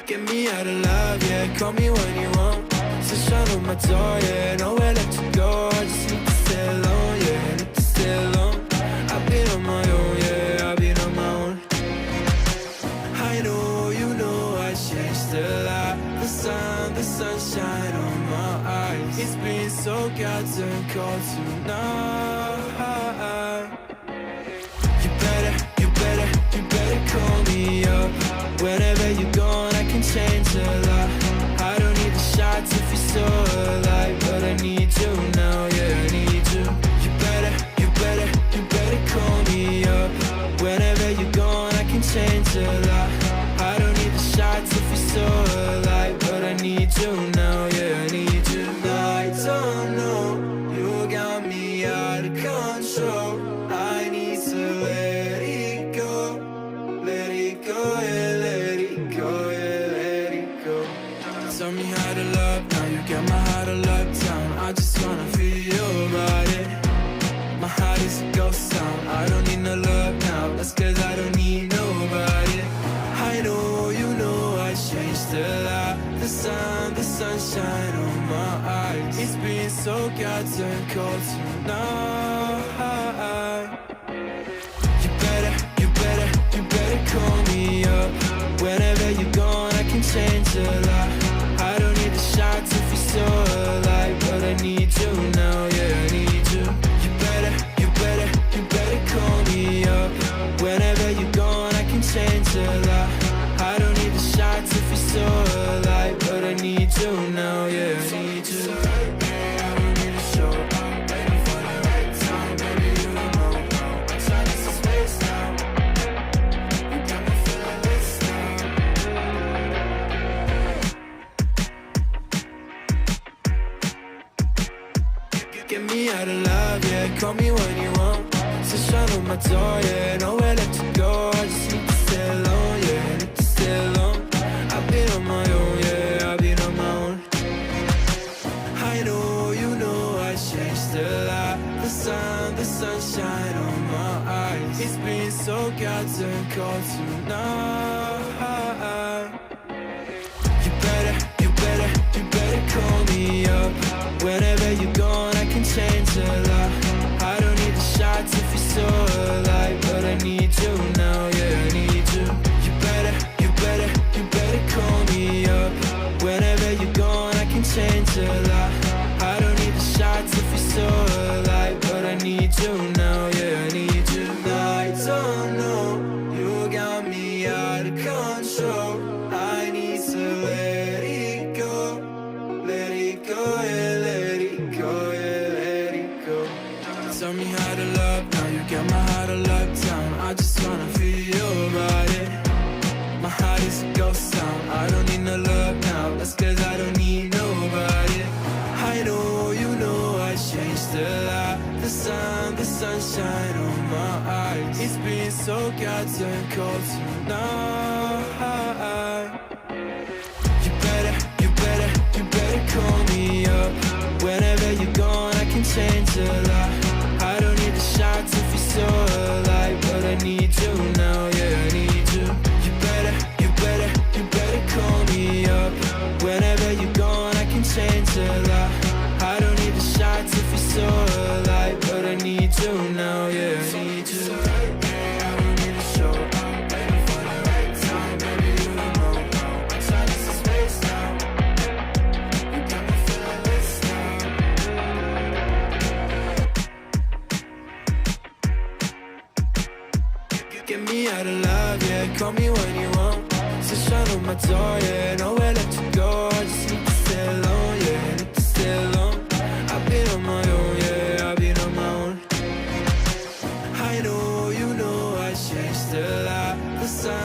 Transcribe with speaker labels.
Speaker 1: Get me out of love, yeah, call me when you want. Sunshine on my door, yeah, nowhere left to go. I just need to stay alone, yeah, need to stay alone. I've been on my own, yeah, I've been on my own. I know, you know, I changed a lot. The sunshine on my eyes. It's been so goddamn cold tonight. You better call me up. Whenever you're gone, I can change a lot. I don't need the shots if you're so alive, but I need you now, yeah, I need you. You better call me up. Whenever you're gone, I can change a lot. I don't need the shots if you're so alive, but I need you now, yeah, I need you. I don't know, you got me out of control. I need to let it go, yeah, let it go, yeah, let it go. Tell me how to love, now you got my heart all locked down. I just wanna feel your body. My heart is a ghost town. I don't need no love now, that's cause I don't need nobody. I know, you know, I changed a lot. The sunshine on my eyes. It's been so goddamn cold tonight. You better call me up. Whenever you're gone, I can change a lot. I don't need the shots if you're so alive, but I need you now, yeah, I need you. You better call me up. Whenever you're gone, I can change a lot. I don't need the shots if you're so alive, but I need you now, yeah, I need you. I don't need a show up, waiting for the right time, baby, you don't know. I'm trying to see space now. You got me feeling this now. Get me out of love, yeah, call me when you want. Sunshine on my door, yeah, nowhere left to go. I just need to stay alone, yeah, need to stay alone. I've been on my own, yeah, I've been on my own. I know, you know, I changed a lot. The sunshine on my eyes. It's been so goddamn cold tonight. You better call me up. Whenever you're gone, I can change a lot. I don't need the shots if you're so alive, but I need you now, yeah, I need you. You better call me up. Whenever you're gone, I can change a lot. I don't need the shots if you're so alive, but I need you now, yeah, I need you. I don't know, you got me out of control. I need to let it go, yeah, let it go, yeah, let it go. Tell me how to love, now you got my heart all locked down. I just wanna feel your body. My heart is a ghost town. I don't need no love now, that's cause I don't need nobody. I know, you know, I changed a lot. The sunshine on my eyes. It's been so goddamn cold tonight. You better call me up. Whenever you're gone, I can change a lot. I don't need the shots if you're so alive, but I need you now, yeah, I need you. You better call me up. Whenever you're gone, I can change a lot. I don't need the shots if you're so alive, but I need you now, yeah, I need you. I don't need a show up, waiting for the right time, baby, you don't know. I'm trying to see space now. You got me feeling this now. Get me out of love, yeah, call me when you want. Sunshine on my door, yeah, nowhere left to go. I just